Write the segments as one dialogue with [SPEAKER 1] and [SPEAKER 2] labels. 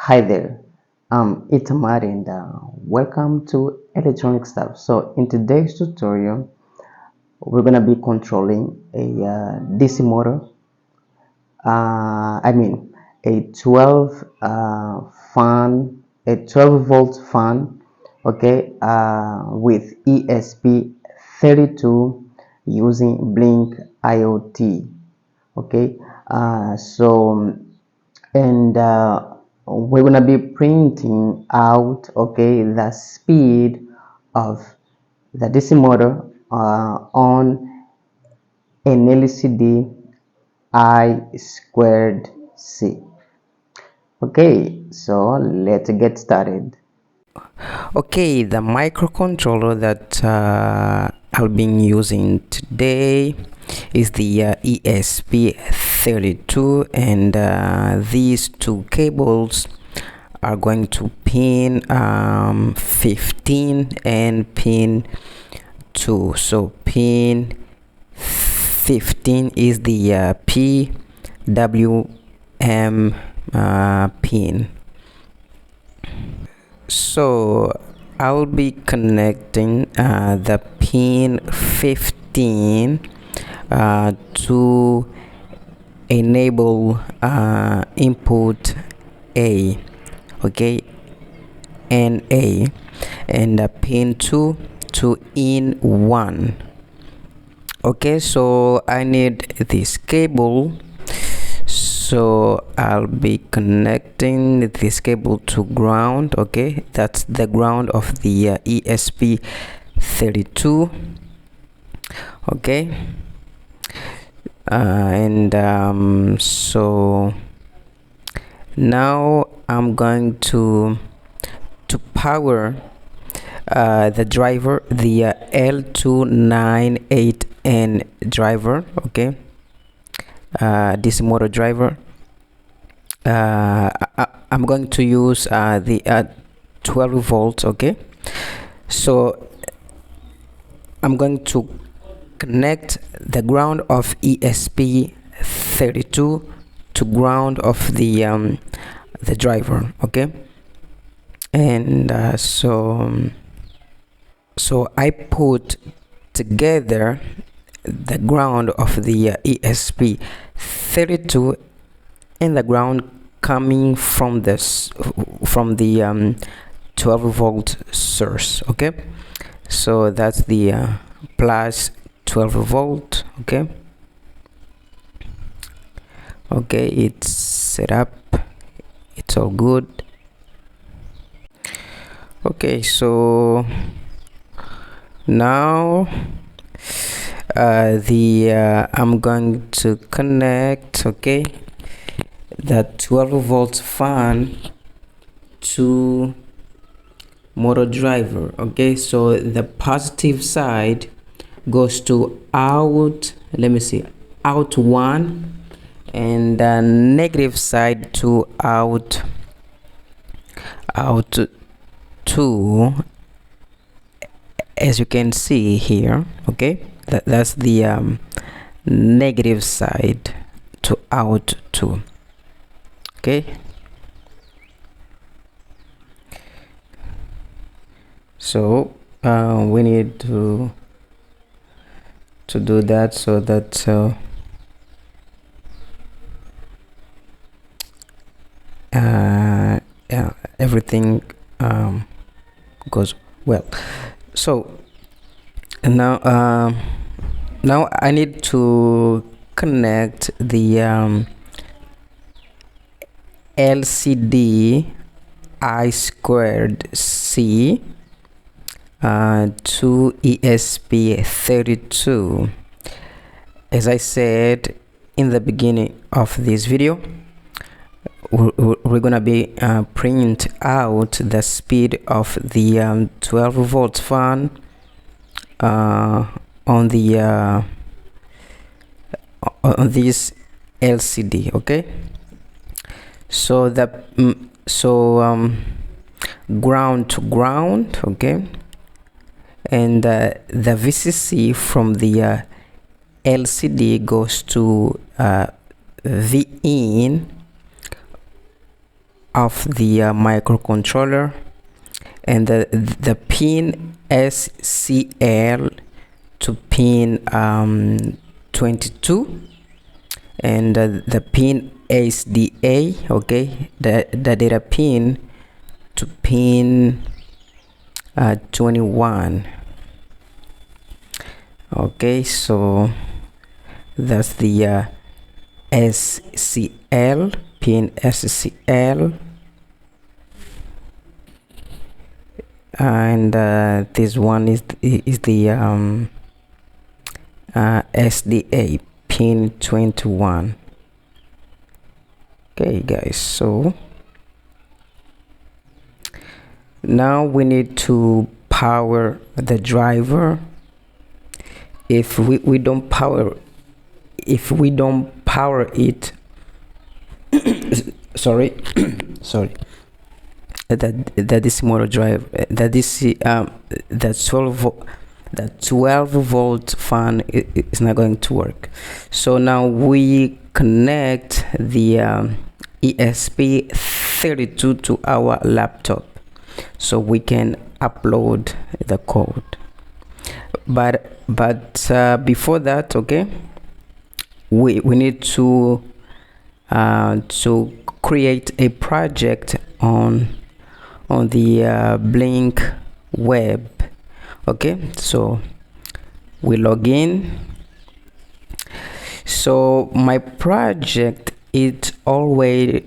[SPEAKER 1] Hi there, it's Amari and welcome to Electronic Stuff. So in today's tutorial, we're gonna be controlling a DC motor. I mean a 12 fan, a 12 volt fan, okay, with ESP32 using Blynk IoT. Okay, so and we're gonna be printing out, okay, the speed of the DC motor on an LCD I squared C. Okay, so let's get started.
[SPEAKER 2] Okay, the microcontroller that I'll be using today is the ESP32, and these two cables are going to pin 15 and pin 2. So pin 15 is the PWM pin. So I'll be connecting the pin 15 to enable input A, okay, NA, and pin 2 to in 1. Okay, so I need this cable, so I'll be connecting this cable to ground. Okay, that's the ground of the ESP32. Okay, and so now I'm going to power the driver, the L298N driver. Okay, this motor driver. I'm going to use the 12 volts. Okay, so I'm going to connect the ground of ESP32 to ground of the driver. Okay, and so I put together the ground of the ESP32 and the ground coming from this from the 12 volt source. Okay, so that's the plus 12 volt. Okay, it's set up, it's all good. Okay, so now I'm going to connect, okay, the 12 volt fan to motor driver. Okay, so the positive side goes to out, let me see, out 1, and the negative side to out 2, as you can see here. Okay, that's the negative side to out 2. Okay, so we need to do that so that yeah, everything goes well. So now now I need to connect the LCD I squared C to ESP32. As I said in the beginning of this video, we're gonna be print out the speed of the 12 volt fan on the on this LCD. Okay, so the ground to ground. Okay, and the VCC from the LCD goes to V in of the microcontroller, and the pin SCL to pin 22, and the pin SDA, okay, the data pin to pin 21. Okay, so that's the SCL, pin SCL, and this one is the SDA, pin 21. Okay guys, so now we need to power the driver. If we don't power it sorry that this motor drive, that this the 12 volt fan is not going to work. So now we connect the ESP32 to our laptop so we can upload the code. But before that, okay, we need to create a project on the Blynk web. Okay, so we log in. So my project is already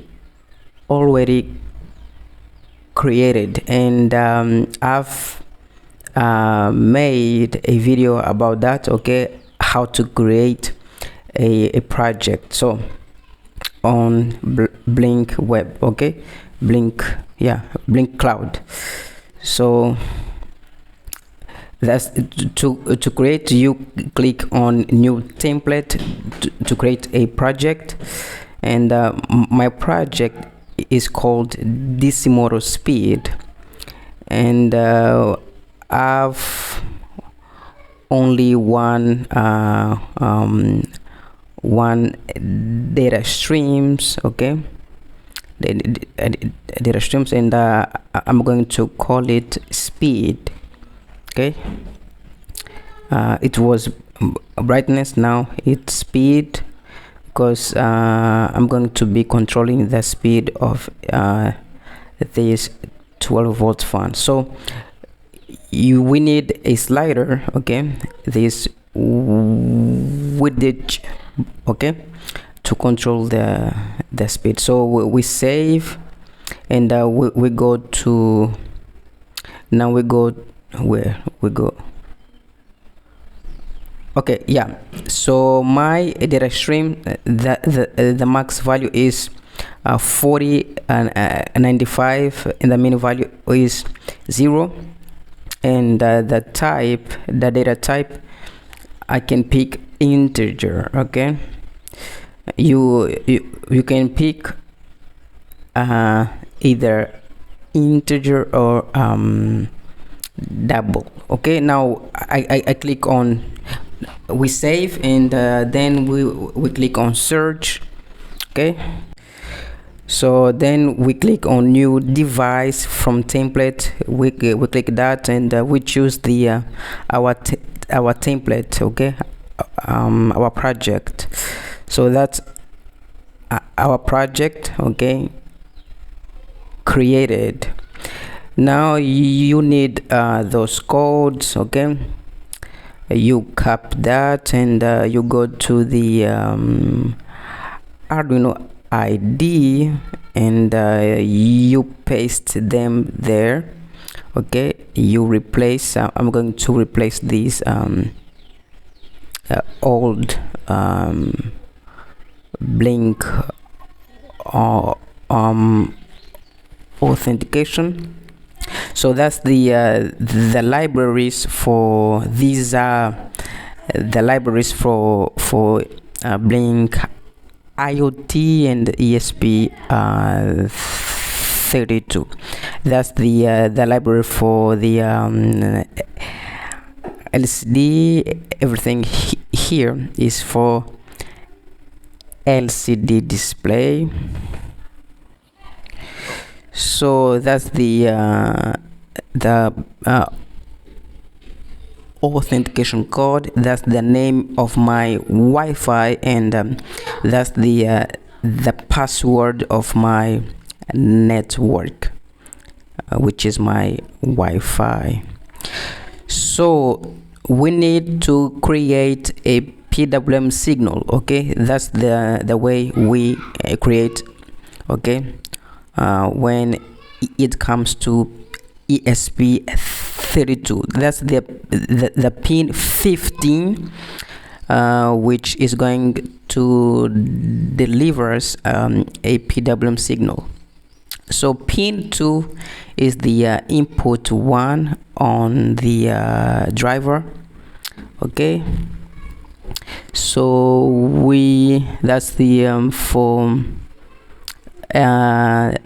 [SPEAKER 2] created, and I've made a video about that, okay, how to create a project. So on Blynk web, okay, Blynk cloud. So that's to create, you click on new template to create a project, and my project is called DC motor speed, and I've only one data streams, okay, data streams, and I'm going to call it speed. Okay, it was brightness, now it's speed, because I'm going to be controlling the speed of this 12 volt fan. So we need a slider, okay, this widget, okay, to control the speed. So we save, and we go to, now we go where we go. Okay, yeah, so my data stream, the max value is 40 and 95, and the min value is 0, and the data type, I can pick integer. Okay, you can pick either integer or double. Okay, now I click on, we save, and then we click on search. Okay, so then we click on new device from template. We click that, and we choose the our template, okay, our project. So that's our project, okay, created. Now you need those codes, okay, you copy that, and you go to the Arduino IDE, and you paste them there. Okay, you replace, I'm going to replace these old Blynk authentication. So that's the libraries for these are the libraries for Blynk IoT and ESP32. That's the library for the LCD. Everything here is for LCD display. So that's the authentication code. That's the name of my Wi-Fi, and that's the password of my network, which is my Wi-Fi. So we need to create a PWM signal. Okay, that's the way we create. Okay, when it comes to ESP32, that's the pin 15, which is going to deliver us a PWM signal. So pin 2 is the input 1 on the driver. Okay, so that's the for the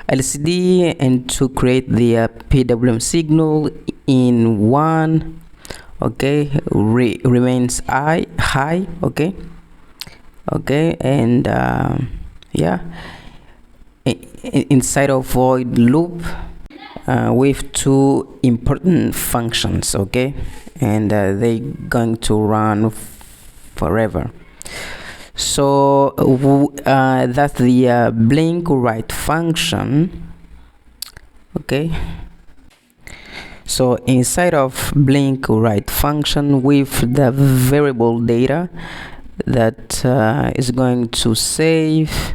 [SPEAKER 2] LCD, and to create the PWM signal in 1. Okay, remains high. Okay, and yeah, inside of void loop with 2 important functions. Okay, and they going to run forever. So that's the blink write function. Okay, so inside of blink write function, with the variable data that is going to save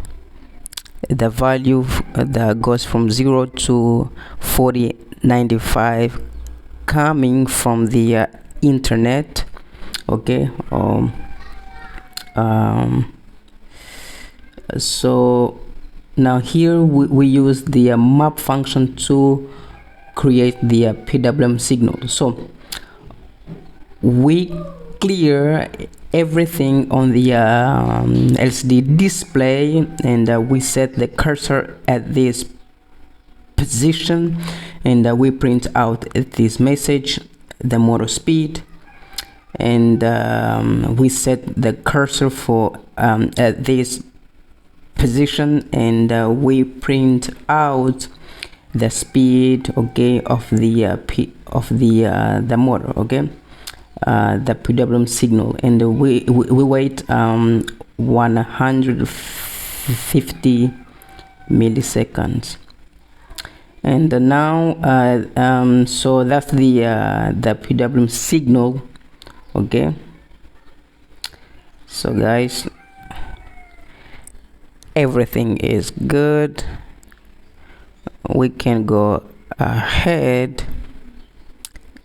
[SPEAKER 2] the value that goes from 0 to 4095, coming from the internet. Okay, so now here we use the map function to create the PWM signal. So we clear everything on the LCD display, and we set the cursor at this position, and we print out this message, the motor speed, and we set the cursor for at this position, and we print out the speed, okay, of the the motor, okay, the PWM signal, and we wait 150 milliseconds. And now so that's the PWM signal. Okay, so guys, everything is good. We can go ahead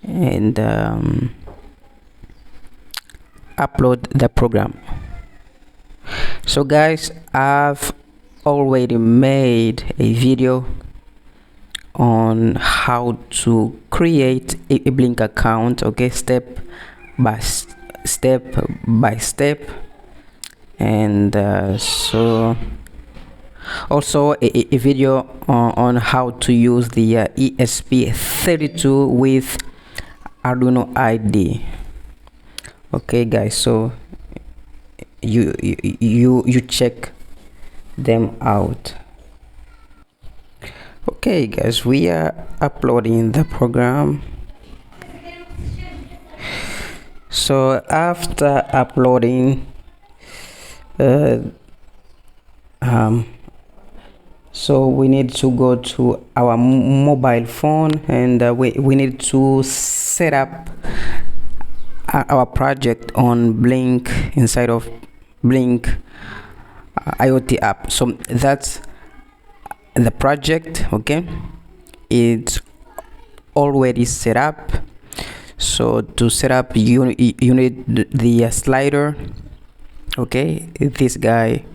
[SPEAKER 2] and upload the program. So guys, I've already made a video on how to create a Blynk account, okay, step by step, and so also a video on how to use the ESP32 with Arduino IDE. Okay guys, so you check them out. Okay guys, we are uploading the program. So after uploading so we need to go to our mobile phone, and we need to set up our project on Blynk, inside of Blynk IoT app. So that's the project. Okay, it's already set up. So to set up, you need the slider. Okay, this guy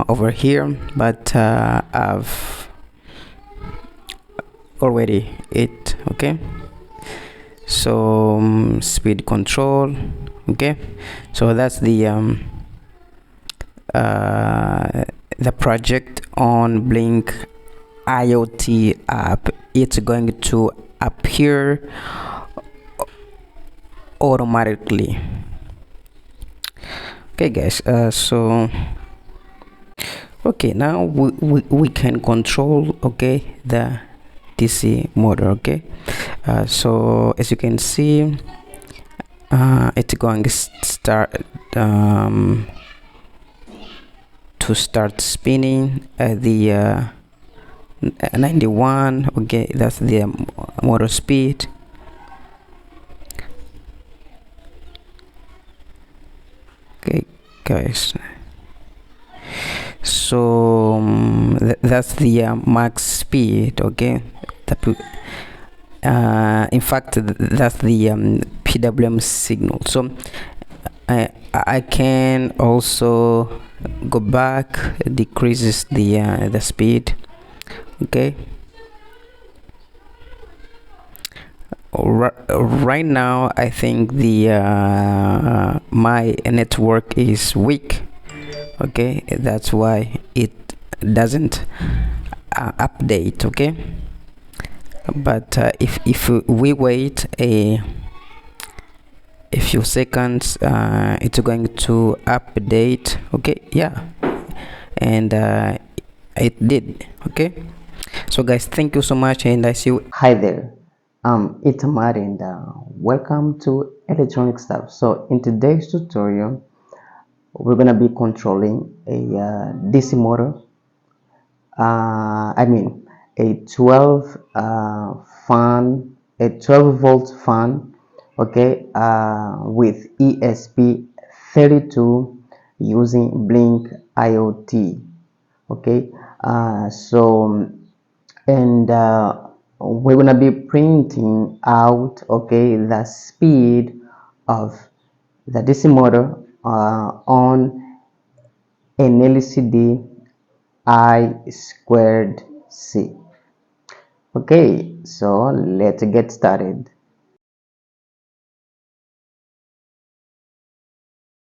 [SPEAKER 2] over here, but I've already it. Okay, so speed control. Okay, so that's the project on Blynk IoT app. It's going to appear automatically. Okay guys, so Okay, now we can control, okay, the DC motor. Okay, so as you can see, it's going to start to start spinning at the 91. Okay, that's the motor speed. Okay guys, so that's the max speed. Okay, in fact that's the PWM signal. So I can also go back, decreases the speed. Okay, right now I think the my network is weak. Okay, that's why it doesn't update. Okay, but if we wait a few seconds, it's going to update. Okay, yeah, and it did. Okay, so guys, thank you so much, and I see you.
[SPEAKER 1] Hi there, it's Ahmad, and welcome to electronic stuff. So in today's tutorial, we're gonna be controlling a DC motor. I mean a 12 a 12 volt fan, okay, with ESP32 using Blynk IoT. Okay, and we're gonna be printing out, okay, the speed of the DC motor on an LCD I2C. Okay, so let's get started.